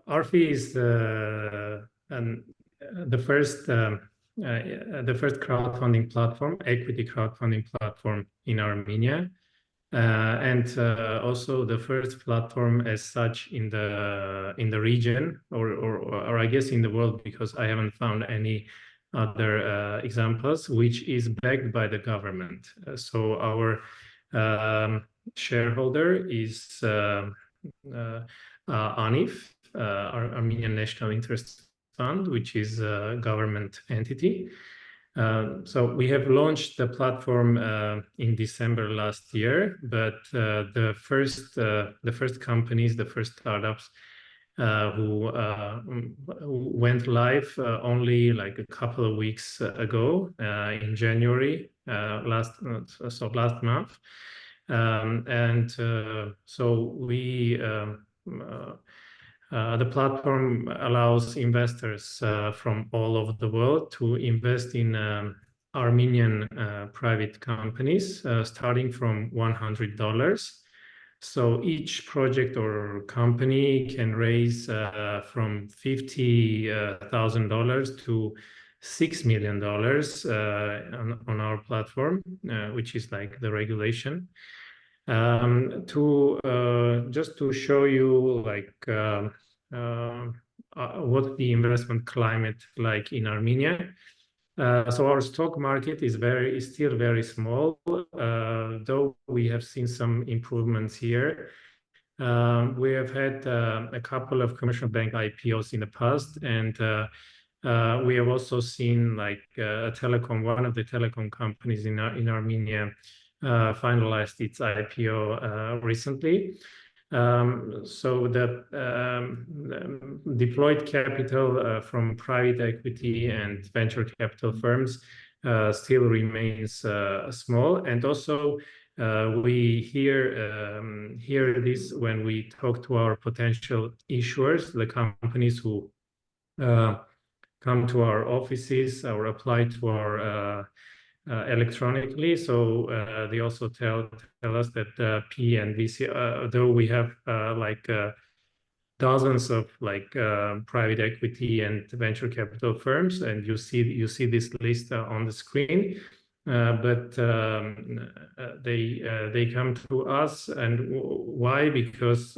ARFI is the first crowdfunding platform, equity crowdfunding platform in Armenia, and also the first platform as such in the region, or I guess in the world, because I haven't found any other examples, which is backed by the government. So our shareholder is ANIF, Armenian National Interest Fund, which is a government entity. So we have launched the platform in December last year, but the first companies, the first startups who went live only like a couple of weeks ago in January last month, so we. The platform allows investors from all over the world to invest in Armenian private companies, starting from $100. So each project or company can raise from $50,000 to $6 million on our platform, which is like the regulation. Just to show you like what the investment climate like in Armenia. So our stock market is still very small, though we have seen some improvements here. We have had a couple of commercial bank IPOs in the past, and we have also seen like one of the telecom companies in Armenia finalized its IPO recently. So the deployed capital from private equity and venture capital firms still remains small. And also we hear this when we talk to our potential issuers, the companies who come to our offices or apply to our electronically. So they also tell us that P and VC, though we have like dozens of like private equity and venture capital firms, and you see this list on the screen, but they come to us. And why? Because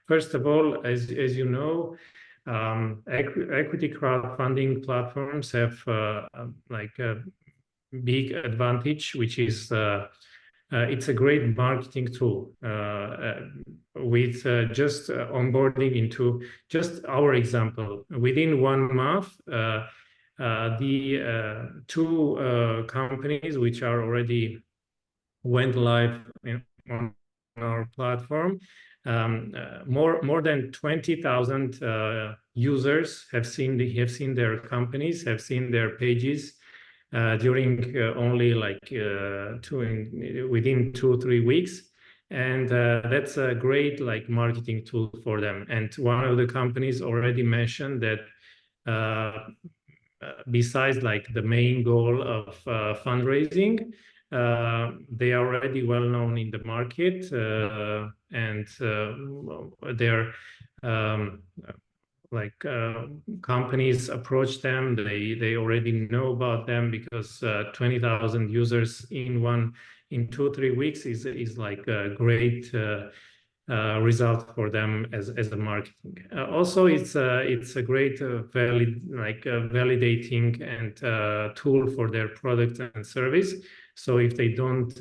first of all, as you know, equity crowdfunding platforms have like a big advantage, which is it's a great marketing tool. With just onboarding into just our example, within 1 month, the two companies which are already went live on our platform, more than 20,000 users have seen their companies, have seen their pages during only like within 2-3 weeks, and that's a great like marketing tool for them. And one of the companies already mentioned that besides like the main goal of fundraising, they are already well known in the market, and they're like companies approach them. They already know about them, because 20,000 users in 2-3 weeks is like a great result for them as a marketing. Also, it's a great validating and tool for their product and service. So if they don't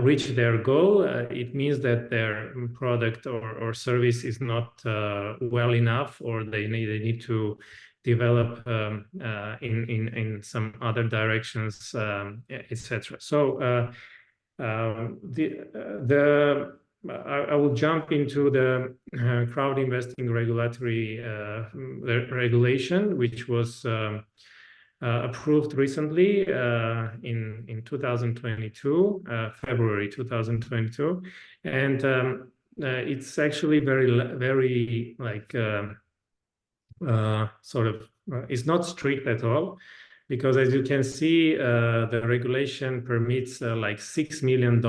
reach their goal, it means that their product or service is not well enough, or they need to develop in some other directions, etc. So I will jump into the crowd investing regulatory regulation, which was approved recently in 2022, February 2022, and it's actually very like sort of it's not strict at all, because as you can see, the regulation permits like $6 million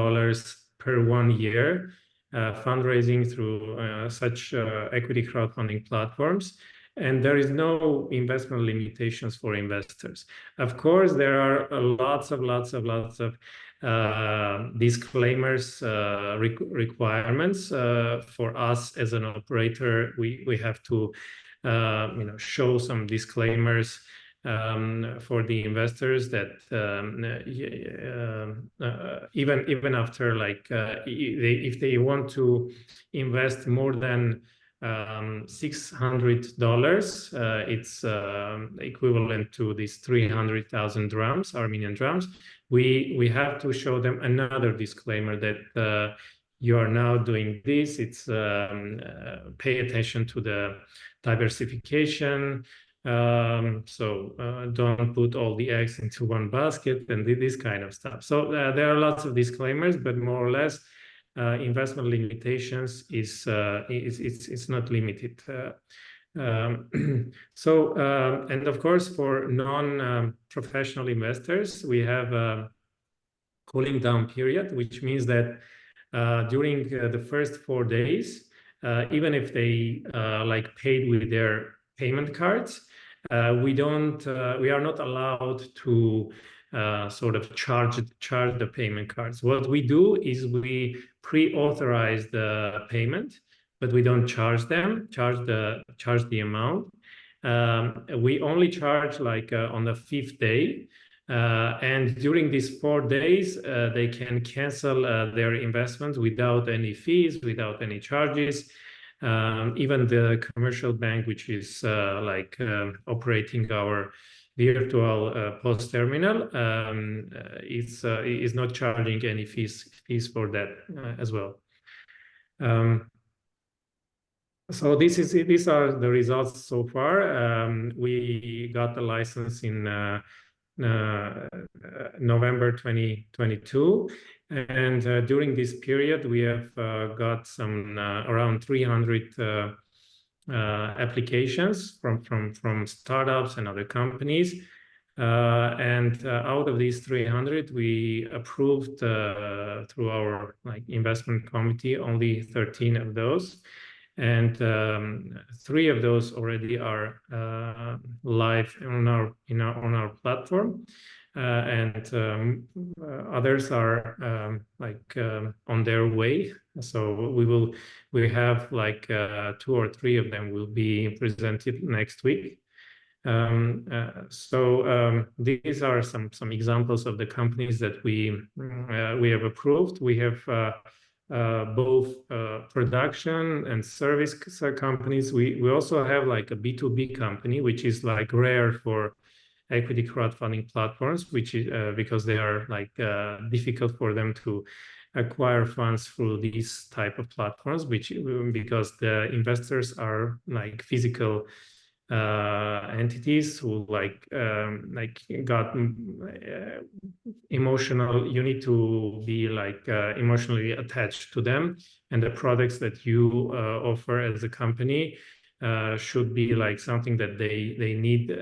per 1 year fundraising through such equity crowdfunding platforms. And there is no investment limitations for investors. Of course, there are lots of disclaimers, requirements for us as an operator. We have to show some disclaimers for the investors that even after if they want to invest more than $600, it's equivalent to these 300,000 drams, Armenian drams. We have to show them another disclaimer that you are now doing this. It's pay attention to the diversification. Don't put all the eggs into one basket and this kind of stuff. So there are lots of disclaimers, but more or less, investment limitations is it's not limited. And of course, for non-professional investors, we have a cooling down period, which means that during the first 4 days, even if they paid with their payment cards, we are not allowed to sort of charge the payment cards. What we do is we pre-authorize the payment, but we don't charge the amount. We only charge on the 5th day. And during these 4 days, they can cancel their investments without any fees, without any charges. Even the commercial bank, which is operating our virtual POS terminal, is not charging any fees for that as well. So these are the results so far. We got the license in November 2022, and during this period we have got some around 300 applications from startups and other companies, and out of these 300 we approved through our investment committee only 13 of those. And 3 of those already are live on our platform, and others are on their way. So we have 2 or 3 of them will be presented next week. These are some examples of the companies that we have approved. We have both production and service companies. We also have a B2B company, which is rare for equity crowdfunding platforms, which is because they are difficult for them to acquire funds through these type of platforms, because the investors are physical entities who got emotional. You need to be emotionally attached to them, and the products that you offer as a company should be something that they need,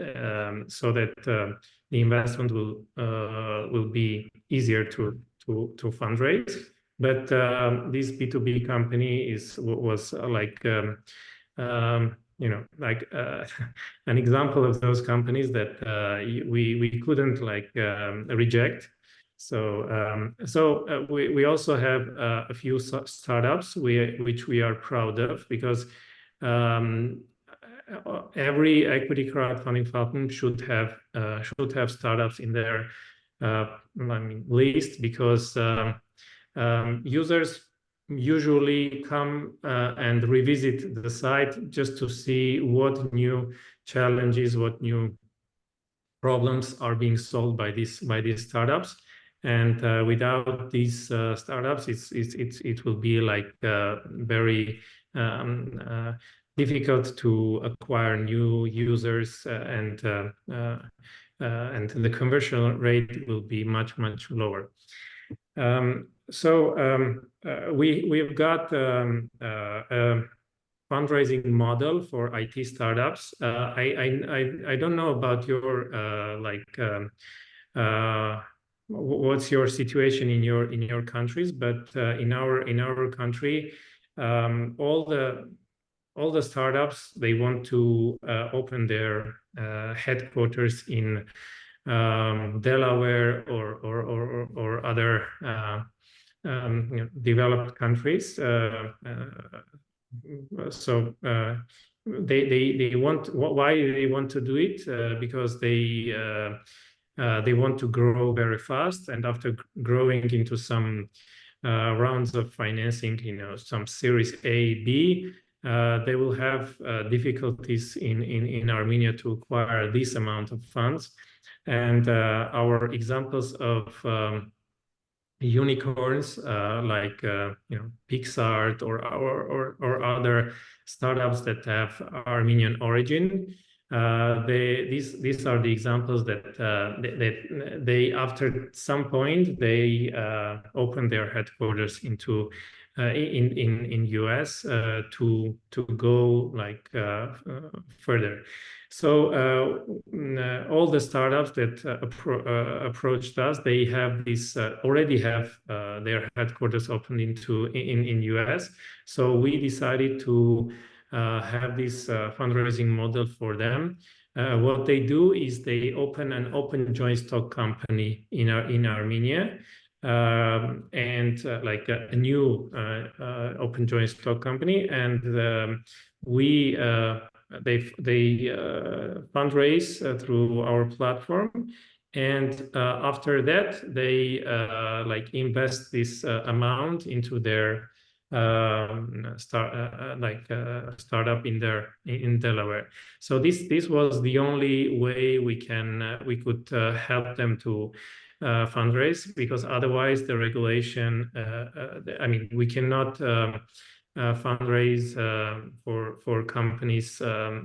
so that the investment will be easier to fundraise. But this B2B company was an example of those companies that we couldn't reject. So we also have a few startups which we are proud of, because every equity crowdfunding platform should have startups in their list, because users usually come and revisit the site just to see what new challenges, what new problems are being solved by these startups. And without these startups, it will be very difficult to acquire new users, and the conversion rate will be much lower. We've got a fundraising model for IT startups. I don't know about your what's your situation in your countries, but in our country, all the startups, they want to open their headquarters in Delaware or other developed countries. So they want, why they want to do it? Because they want to grow very fast, and after growing into some rounds of financing, some Series A, B, they will have difficulties in Armenia to acquire this amount of funds. And our examples of unicorns like Pixart or other startups that have Armenian origin. These are the examples that they after some point they open their headquarters into in US to go like further. So all the startups that approached us, they have this already have their headquarters opened in US. So we decided to have this fundraising model for them. What they do is they open an open joint stock company in Armenia, and like a new open joint stock company, and we they fundraise through our platform, and after that they like invest this amount into their startup in Delaware. So this was the only way we could help them to fundraise, because otherwise the regulation, I mean, we cannot fundraise for companies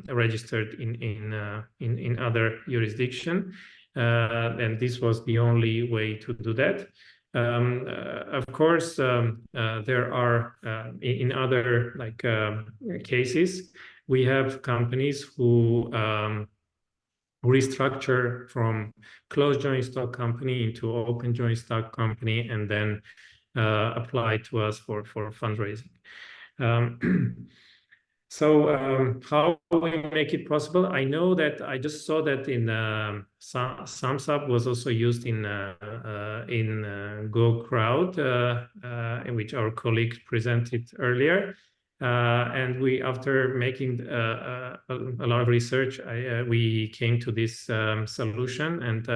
registered in other jurisdiction, and this was the only way to do that. Of course, there are in other cases, we have companies who restructure from closed joint stock company into open joint stock company, and then apply to us for fundraising. So how we make it possible? I know that I just saw that in SumSub was also used in Go Crowd, in which our colleague presented earlier. And we, after making a lot of research, we came to this solution, and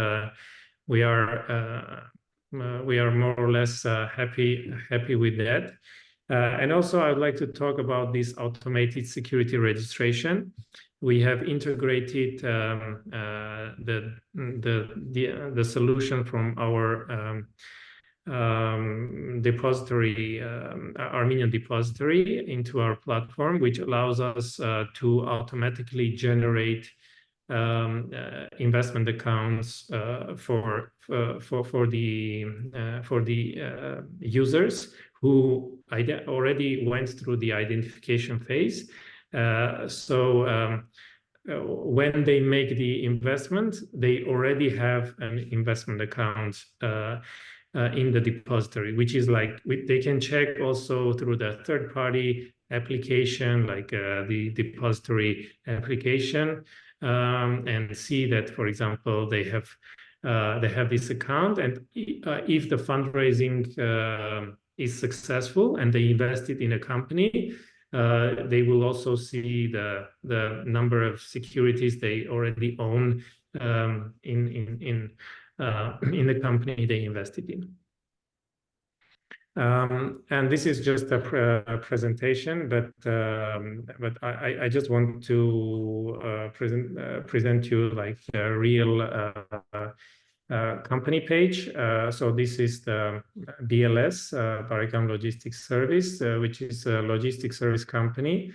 we are more or less happy with that. And also, I would like to talk about this automated security registration. We have integrated the solution from our depository, Armenian depository, into our platform, which allows us to automatically generate investment accounts for the users who already went through the identification phase. So when they make the investment, they already have an investment account in the depository, which is like they can check also through the third-party application, like the depository application, and see that, for example, they have this account, and if the fundraising is successful and they invested in a company, they will also see the number of securities they already own in the company they invested in. And this is just a presentation, but I just want to present you like a real company page. So this is the BLS, Barikam Logistics Service, which is a logistics service company.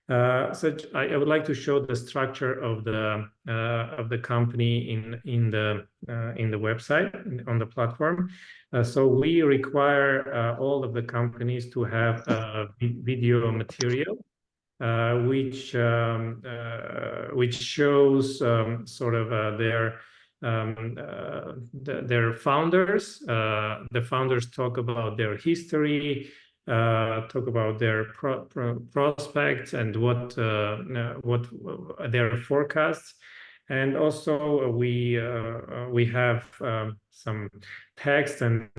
So I would like to show the structure of the company in the website, on the platform. So we require all of the companies to have video material, which shows sort of their their founders. The founders talk about their history, talk about their prospects and what their forecasts. And also we have some text and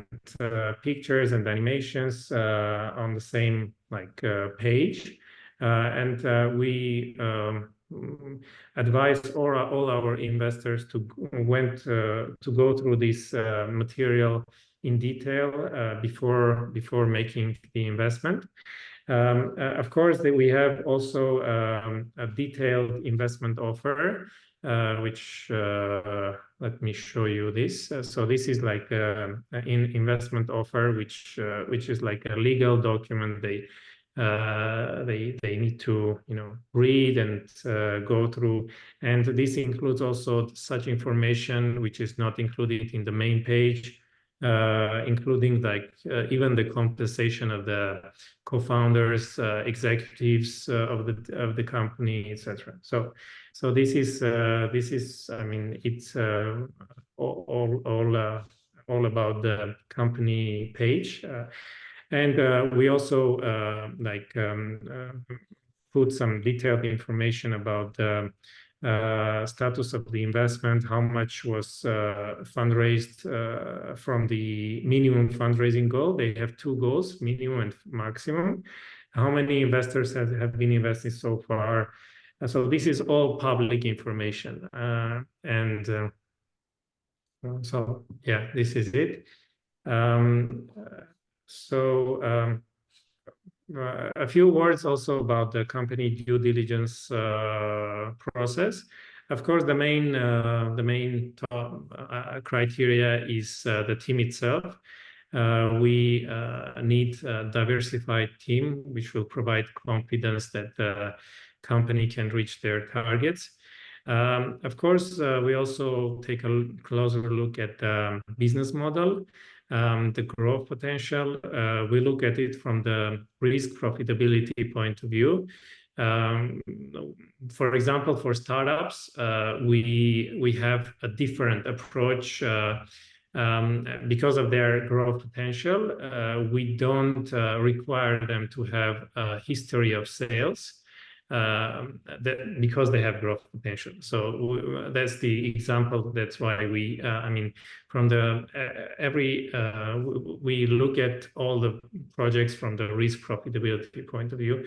pictures and animations on the same page, and we advise all our investors to go through this material in detail before making the investment. Of course, we have also a detailed investment offer, which let me show you this. So this is like an investment offer, which is like a legal document. They need to read and go through, and this includes also such information which is not included in the main page, including even the compensation of the co-founders, executives of the company, etc. So this is I mean, it's all about the company page. And we also put some detailed information about the status of the investment, how much was fundraised from the minimum fundraising goal. They have two goals, minimum and maximum. How many investors have been invested so far? So this is all public information. So yeah, this is it. A few words also about the company due diligence process. Of course, the main criteria is the team itself. We need a diversified team, which will provide confidence that the company can reach their targets. Of course, we also take a closer look at the business model. The growth potential, we look at it from the risk profitability point of view. For example, for startups, we have a different approach because of their growth potential. We don't require them to have a history of sales. Because they have growth potential. So that's the example. That's why we, I mean, from the we look at all the projects from the risk profitability point of view.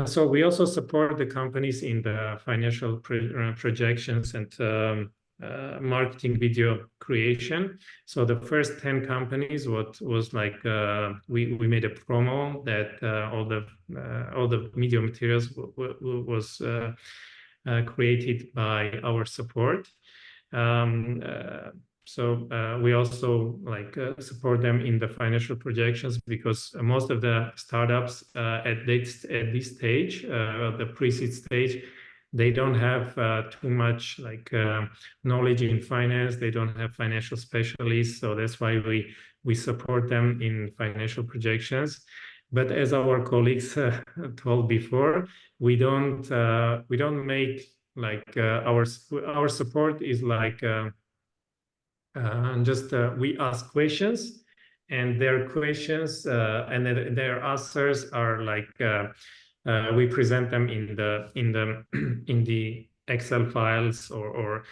So we also support the companies in the financial projections and marketing video creation. So the first 10 companies, what was like, we made a promo that all the media materials was created by our support. So we also support them in the financial projections, because most of the startups at this stage, the pre-seed stage, they don't have too much knowledge in finance. They don't have financial specialists, so that's why we support them in financial projections. But as our colleagues told before, we don't make our support is just we ask questions, and their questions and their answers are we present them in the Excel files, or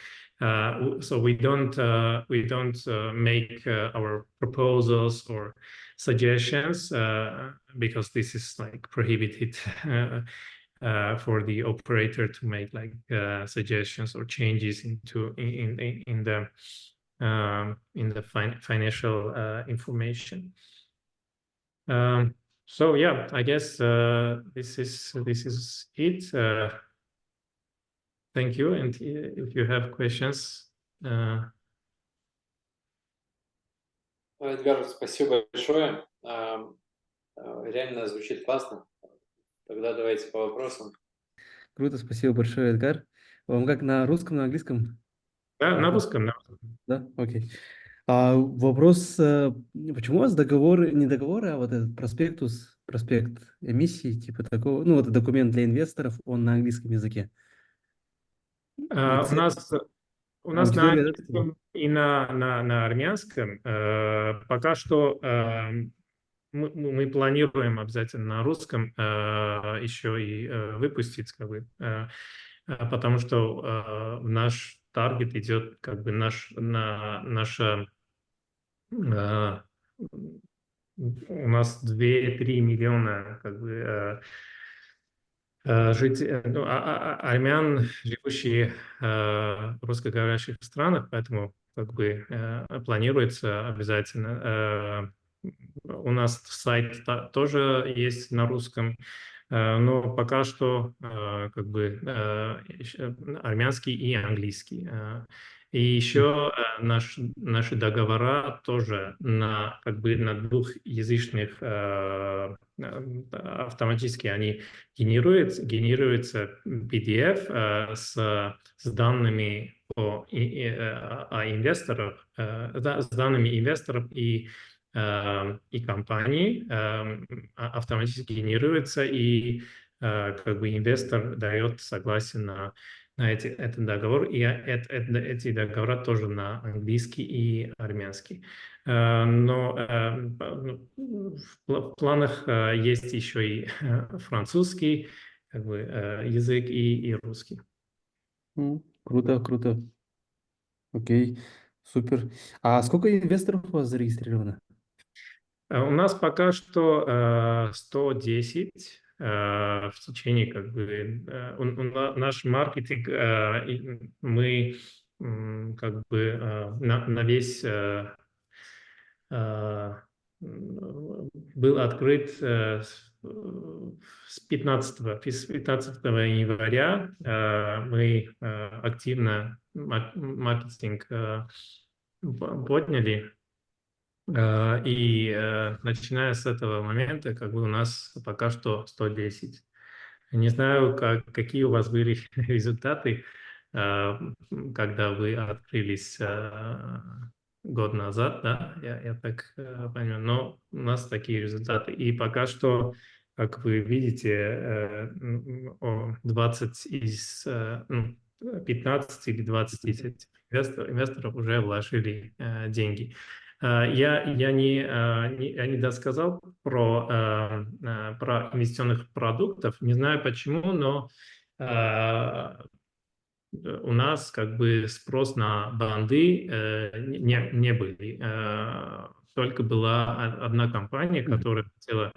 so we don't make our proposals or suggestions because this is prohibited for the operator to make suggestions or changes in the financial information. So yeah, I guess this is it. Thank you, and if you have questions. Эдгар, спасибо большое. Реально звучит классно. Тогда давайте по вопросам. Круто, спасибо большое, Эдгар. Вам как, на русском, на английском? Да, на русском. Да, окей. Вопрос, почему у вас договоры, не договоры, а вот этот проспект эмиссии, типа такого, ну, вот документ для инвесторов, он на английском языке? У У нас на аудитория, да, такая? английском и на армянском пока что мы планируем обязательно на русском еще и выпустить, как бы, потому что наш таргет идет, как бы наша у нас 2-3 миллиона как бы армян, живущие в русскоговорящих странах, поэтому как бы планируется обязательно. У нас сайт тоже есть на русском, но пока что как бы армянский и английский. И еще наши договора тоже как бы на двухязычных автоматически они генерируется PDF с данными о инвесторах, с данными инвесторов и компаний автоматически генерируется, и как бы инвестор дает согласие на этот договор, и эти договора тоже на английский и армянский. Но в планах есть еще и французский как бы, язык и русский. Круто, круто. Окей, супер. А сколько инвесторов у вас зарегистрировано? У нас пока что 110 в течение как бы наш маркетинг, мы как бы на весь был открыт с 15 января. Мы активно маркетинг подняли. И начиная с этого момента, как бы у нас пока что 110. Не знаю, какие у вас были результаты, когда вы открылись год назад, да, я так понимаю, но у нас такие результаты. И пока что, как вы видите, 20 из 15 или 20 из этих инвесторов уже вложили деньги. Я не досказал про инвестиционных продуктов. Не знаю почему, но у нас как бы спрос на банды не были. Только была одна компания, которая хотела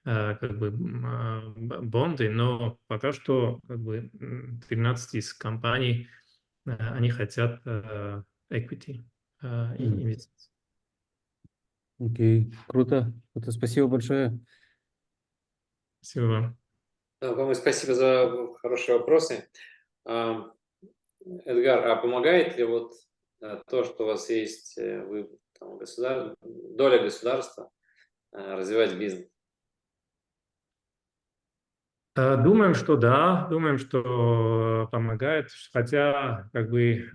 как бы бонды, но пока что как бы 13 из компаний они хотят equity и инвестиции. Окей, круто. Круто. Спасибо большое. Спасибо вам. Вам спасибо за хорошие вопросы. Эдгар, а помогает ли вот то, что у вас есть доля государства развивать бизнес? Думаем, что да, думаем, что помогает, хотя как бы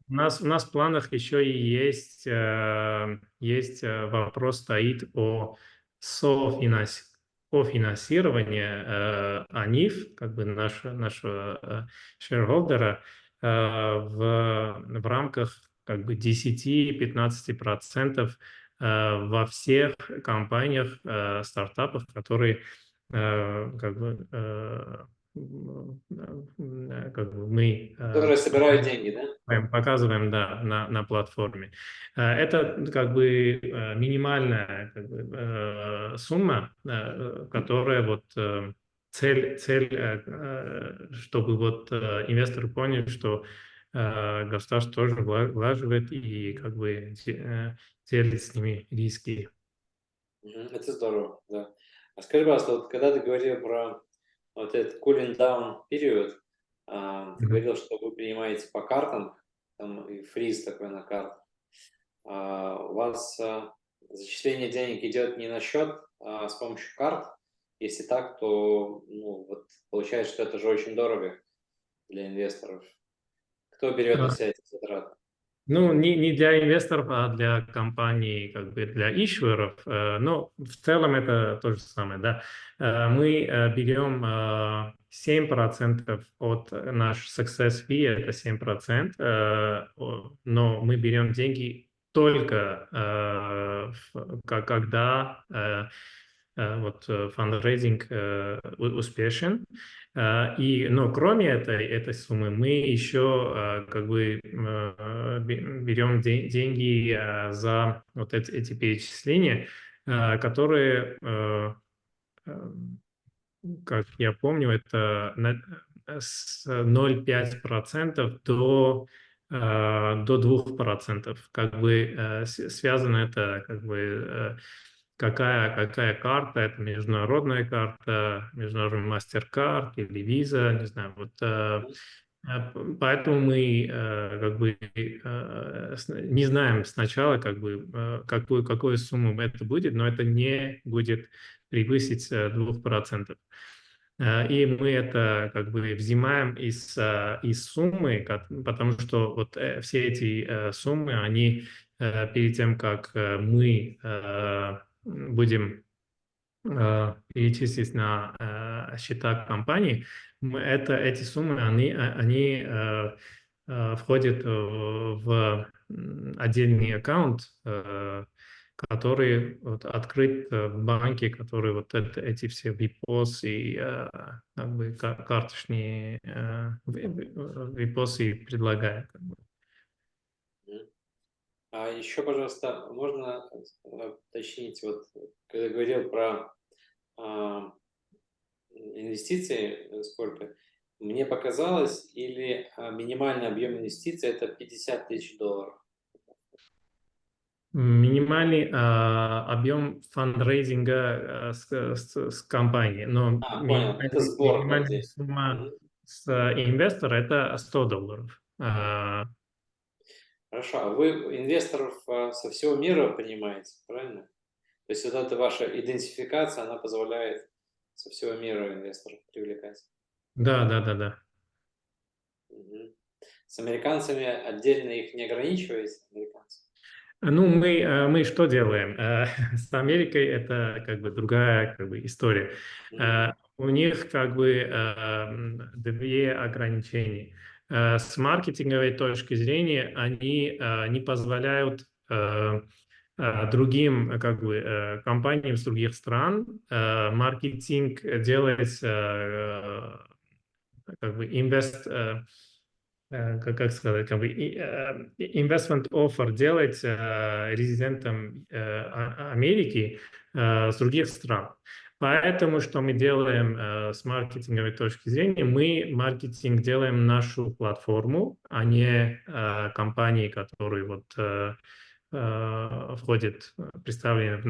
у нас в планах еще и есть вопрос стоит о финансировании АНИФ, как бы нашего shareholder, в рамках как бы 10-15% во всех компаниях, стартапах, которые как бы мы Которые собирают деньги, да? показываем, да, на платформе. Это как бы минимальная как бы, сумма, которая вот цель, чтобы вот инвесторы поняли, что государство тоже влаживает и как бы делит с ними риски. Это здорово, да. А скажи, пожалуйста, вот когда ты говорил про вот этот cooling down период, ты говорил, что вы принимаете по картам, там и фриз такой на картах. У вас зачисление денег идет не на счет, а с помощью карт. Если так, то вот получается, что это же очень дорого для инвесторов. Кто берет на себя эти затраты? Ну, не для инвесторов, а для компаний, как бы для исsuеров. Но в целом это то же самое, да. Мы берем 7% от наш success fee, это 7%, но мы берем деньги только когда вот фандрейзинг успешен. Но кроме этой суммы мы еще как бы берем деньги за вот эти перечисления, которые, как я помню, это с 0,5% до 2%. Как бы связано это как бы какая карта, это международная карта, международный MasterCard или Visa, не знаю, вот поэтому мы как бы не знаем сначала, как бы, какую сумму это будет, но это не будет превысить 2%. И мы это как бы взимаем из суммы, потому что вот все эти суммы, они перед тем, как мы будем перечислить на счета компании, эти суммы, они входят в отдельный аккаунт, который вот открыт в банке, который вот эти все випос и как бы карточные випосы предлагает. Как бы. А еще, пожалуйста, можно уточнить, вот когда говорил про инвестиции, сколько, мне показалось, или минимальный объем инвестиций это $50 тысяч? Минимальный объем фандрейзинга с компанией, но Понял, это сбор минимальная владений. сумма с инвестора это $100. Хорошо, а вы инвесторов со всего мира принимаете, правильно? То есть вот эта ваша идентификация, она позволяет со всего мира инвесторов привлекать. Да. Мгм. С американцами отдельно их не ограничиваете, американцев? Ну, мы что делаем? С Америкой это как бы другая как бы история. У них как бы две ограничения. С маркетинговой точки зрения они не позволяют другим как бы компаниям с других стран маркетинг делать как бы как сказать, как бы investment offer делать резидентам Америки с других стран. Поэтому, что мы делаем с маркетинговой точки зрения, мы маркетинг делаем нашу платформу, а не компании, которые вот входят, представлены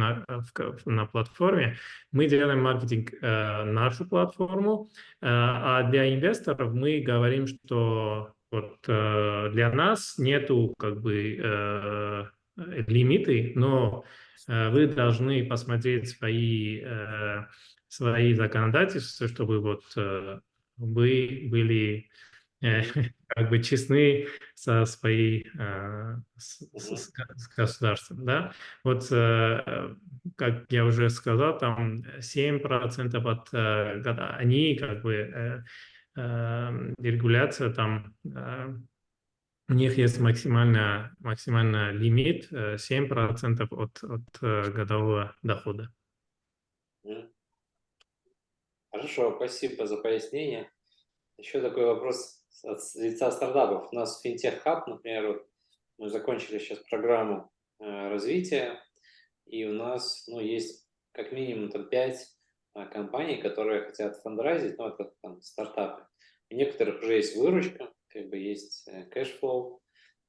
на платформе. Мы делаем маркетинг нашу платформу, а для инвесторов мы говорим, что вот для нас нету как бы лимиты, но вы должны посмотреть свои законодательства, чтобы вот вы были как бы честны со своей с государством, да. Вот как я уже сказал, там 7% от года, они как бы регуляция там у них есть максимально лимит 7% от годового дохода. Хорошо, спасибо за пояснение. Еще такой вопрос от лица стартапов. У нас FinTech Hub, например, вот мы закончили сейчас программу развития, и у нас есть как минимум там 5 компаний, которые хотят фандрайзить, ну, это там стартапы. У некоторых уже есть выручка, как бы есть кэшфлоу,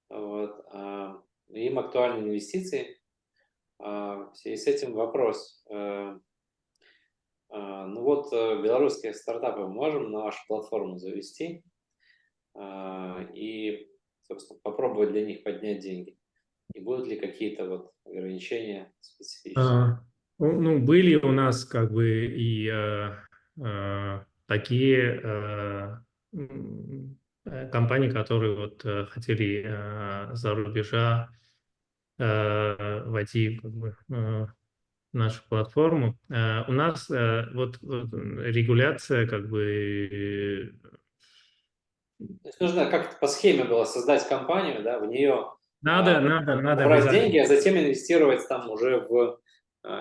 вот, им актуальны инвестиции. В связи с этим вопрос. Ну вот, белорусские стартапы можем на вашу платформу завести и, собственно, попробовать для них поднять деньги? И будут ли какие-то вот ограничения специфические? Ну, были у нас как бы и такие компаний, которые вот хотели за рубежа войти как бы, в нашу платформу. У нас вот регуляция как бы... То есть нужно как-то по схеме было создать компанию, да, в нее Надо брать деньги, обязательно. а затем инвестировать там уже в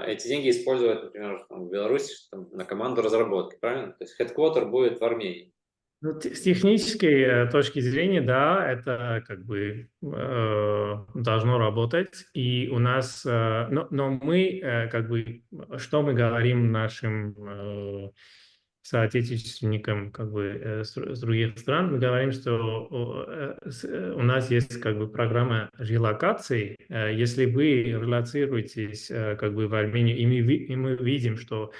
эти деньги использовать, например, там, в Беларуси там, на команду разработки, правильно? То есть headquarter будет в Армении. Ну, с технической точки зрения, да, это как бы должно работать. И у нас, но мы как бы, что мы говорим нашим соотечественникам как бы с других стран, мы говорим, что у нас есть как бы программа релокации. Если вы релоцируетесь как бы в Армению, и мы видим, что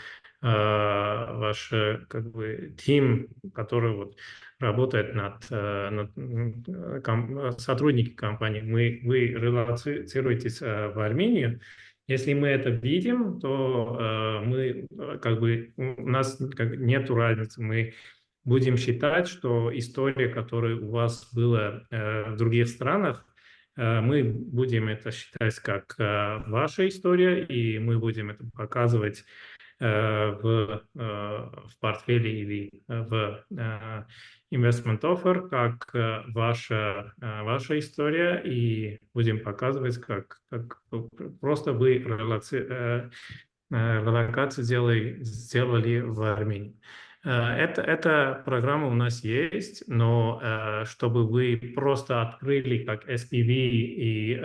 ваш как бы тим, который вот работает сотрудники компании, вы релоцируетесь в Армению. Если мы это видим, то мы как бы у нас как, нету разницы. Мы будем считать, что история, которая у вас была в других странах, мы будем это считать как ваша история, и мы будем это показывать в портфеле или в investment offer, как ваша история, и будем показывать, как просто вы релокацию сделали в Армении. Эта программа у нас есть, но чтобы вы просто открыли как SPV и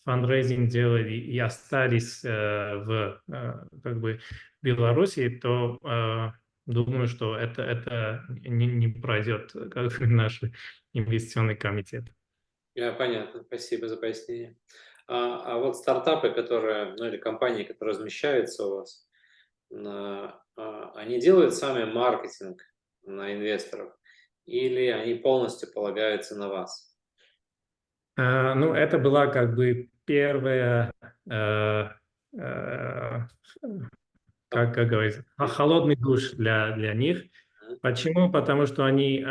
фандрейзинг делали и остались как бы Беларуси, то думаю, что это не пройдет как наш инвестиционный комитет. Понятно, спасибо за пояснение. А вот стартапы, которые, ну или компании, которые размещаются у вас, они делают сами маркетинг на инвесторов или они полностью полагаются на вас? Ну, это была как бы первая, как говорится, холодный душ для них. Почему? Потому что они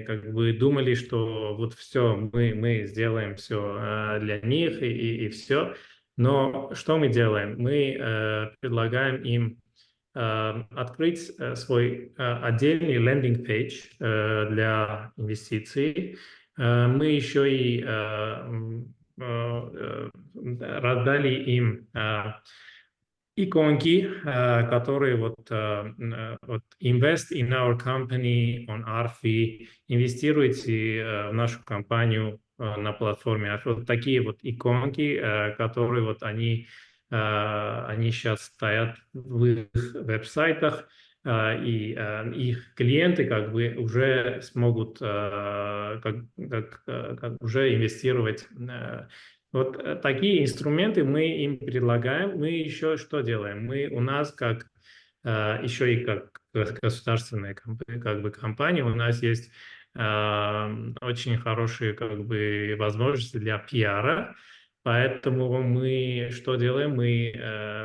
как бы думали, что вот все, мы сделаем все для них и все. Но что мы делаем? Мы предлагаем им открыть свой отдельный лендинг-пейдж для инвестиций. Мы еще и раздали им иконки, которые вот invest in our company on ARFI, инвестируйте в нашу компанию на платформе ARFI. Вот такие вот иконки, которые вот они сейчас стоят в их веб-сайтах, и их клиенты как бы уже смогут как уже инвестировать. Вот такие инструменты мы им предлагаем. Мы еще что делаем? Мы у нас как еще и как государственная как бы компания, у нас есть очень хорошие как бы возможности для пиара. Поэтому мы что делаем? Мы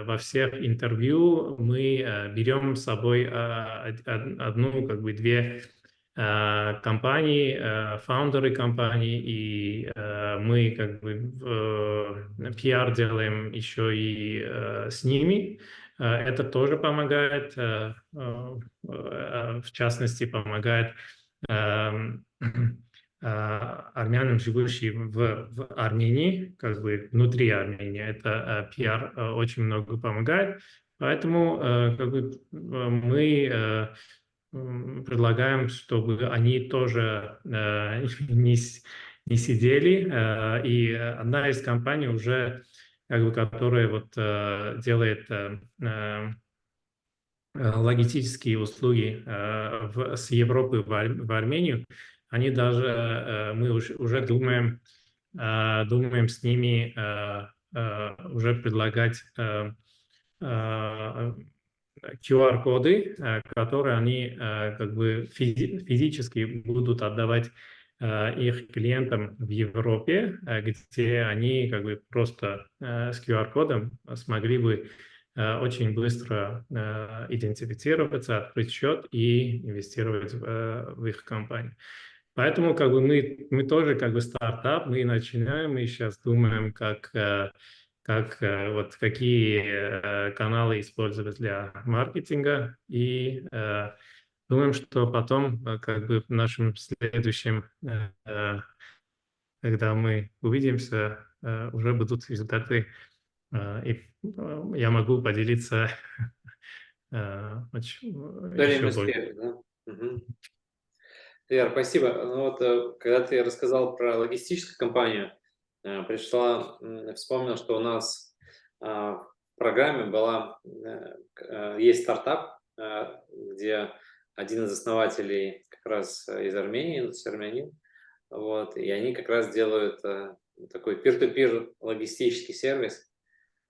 во всех интервью мы берем с собой одну, как бы две компании, фаундеры компаний, и мы как бы пиар делаем еще и с ними. Это тоже помогает, в частности, помогает армянам, живущим в Армении, как бы внутри Армении. Это пиар очень много помогает. Поэтому как бы мы предлагаем, чтобы они тоже не сидели. И одна из компаний уже, как бы, которая вот делает логистические услуги с Европы в Армению, они даже, мы уже думаем с ними уже предлагать QR-коды, которые они как бы физически будут отдавать их клиентам в Европе, где они как бы просто с QR-кодом смогли бы очень быстро идентифицироваться, открыть счет и инвестировать в их компанию. Поэтому как бы мы тоже как бы стартап, мы начинаем, мы сейчас думаем, вот какие каналы использовать для маркетинга, и думаем, что потом как бы в нашем следующем, когда мы увидимся, уже будут результаты, и я могу поделиться Историям еще больше. успеха, да? Мгм. Вер, спасибо. Ну вот, когда ты рассказал про логистическую компанию, вспомнил, что у нас в программе есть стартап, где один из основателей как раз из Армении, армянин, вот, и они как раз делают такой peer-to-peer логистический сервис.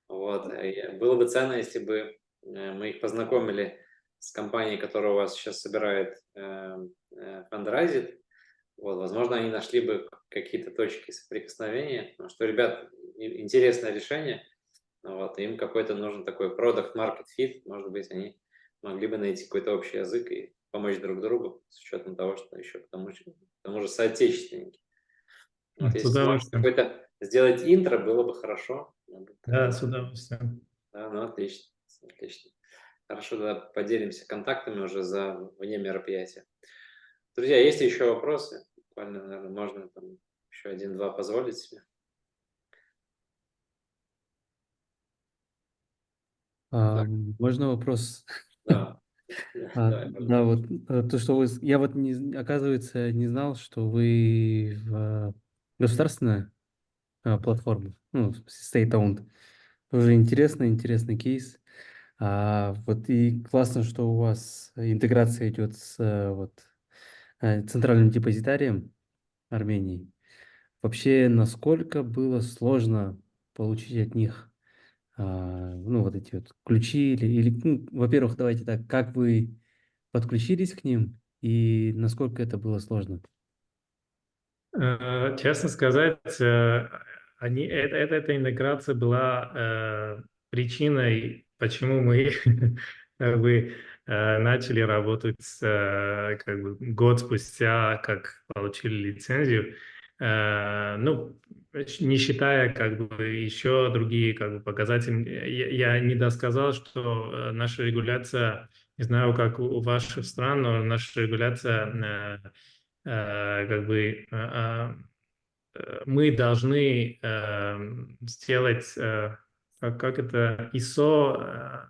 Вот. И было бы ценно, если бы мы их познакомили с компанией, которая у вас сейчас собирает фандрайзит. Вот. Возможно, они нашли бы какие-то точки соприкосновения, потому что, ребят, интересное решение. Вот. Им какой-то нужен такой product market fit. Может быть, они могли бы найти какой-то общий язык и помочь друг другу с учетом того, что еще к тому же соотечественники. Вот. С Если сможете удовольствием. какой-то сделать интро, было бы хорошо. Да, с удовольствием. Да, ну отлично, отлично. Хорошо, да, поделимся контактами уже вне мероприятия. Друзья, есть ли еще вопросы? Буквально, наверное, можно там еще один-два позволить себе. Да, Можно вопрос? да, давай, Да, пожалуйста. вот то, что я вот, оказывается, не знал, что вы государственная платформа, ну, state-owned. Тоже интересный кейс. Вот и классно, что у вас интеграция идет с центральным депозитарием Армении. Вообще, насколько было сложно получить от них ну, вот эти вот ключи ну, во-первых, давайте так, как вы подключились к ним и насколько это было сложно? Честно сказать, эта интеграция была причиной, почему мы как бы, начали работать как бы год спустя, как получили лицензию. Ну, не считая как бы еще другие как бы показатели. Я не досказал, что наша регуляция, не знаю, как у ваших стран, но наша регуляция как бы мы должны сделать, как это, ISO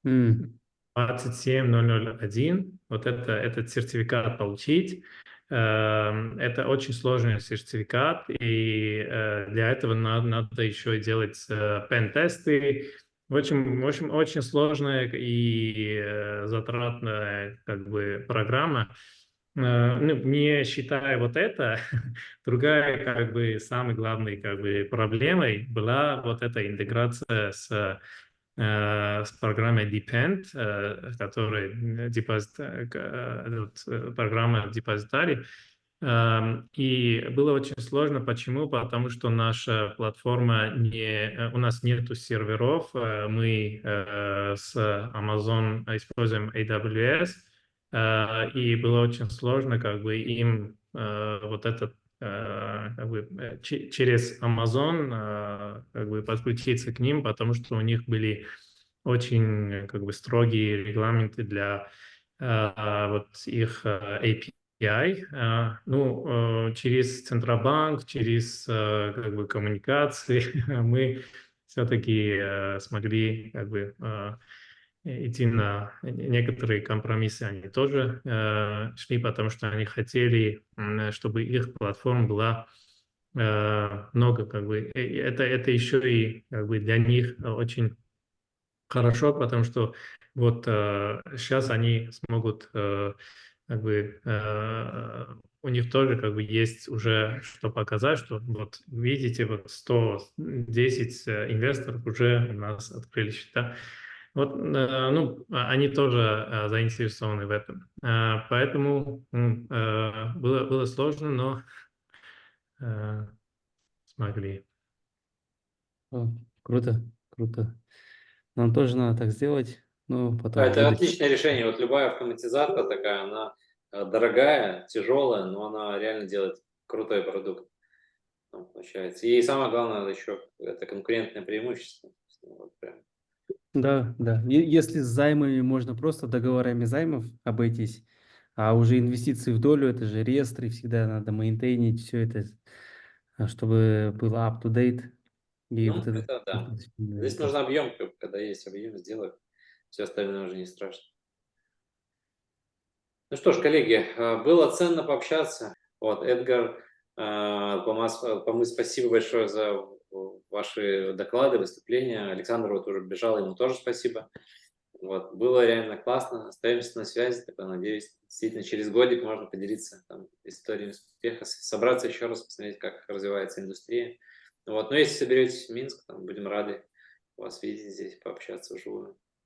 М, 27001, вот этот сертификат получить. Это очень сложный сертификат, и для этого надо еще делать пен-тесты. В общем, очень сложная и затратная как бы программа. Ну, не считая вот это, другая как бы самой главной как бы проблемой была вот эта интеграция с программой Depend, которая программа депозитарий. И было очень сложно. Почему? Потому что наша платформа у нас нету серверов. Мы с Amazon используем AWS. И было очень сложно как бы им вот этот как бы, через Amazon как бы подключиться к ним, потому что у них были очень как бы строгие регламенты для вот их API. Ну, через Центробанк, через как бы коммуникации мы все-таки смогли как бы идти на некоторые компромиссы. Они тоже шли, потому что они хотели, чтобы их платформа была много, как бы, это еще и как бы для них очень хорошо, потому что вот сейчас они смогут как бы у них тоже как бы есть уже что показать, что вот видите, вот 110 инвесторов уже у нас открыли счета. Вот, ну, они тоже заинтересованы в этом. Поэтому было сложно, но смогли. о, круто, круто. Нам тоже надо так сделать, но Да, потом в это будущем. отличное решение. Вот любая автоматизация такая, она дорогая, тяжелая, но она реально делает крутой продукт, получается. И самое главное еще это конкурентное преимущество. Вот прям. Да, да. Если с займами можно просто договорами займов обойтись, а уже инвестиции в долю, это же реестры, всегда надо мейнтейнить все это, чтобы было up-to-date. И вот Ну, это это да. достаточно Здесь нужен просто. объем, когда есть объем, сделай. Все остальное уже не страшно. Ну что ж, коллеги, было ценно пообщаться. Вот, Эдгар, спасибо большое за ваши доклады, выступления. Александр вот уже бежал, ему тоже спасибо. Вот, было реально классно. Остаемся на связи. Тогда, надеюсь, действительно через годик можно поделиться там, историей успеха, собраться еще раз, посмотреть, как развивается индустрия. Вот. Но если соберетесь в Минск, там, будем рады вас видеть здесь, пообщаться вживую.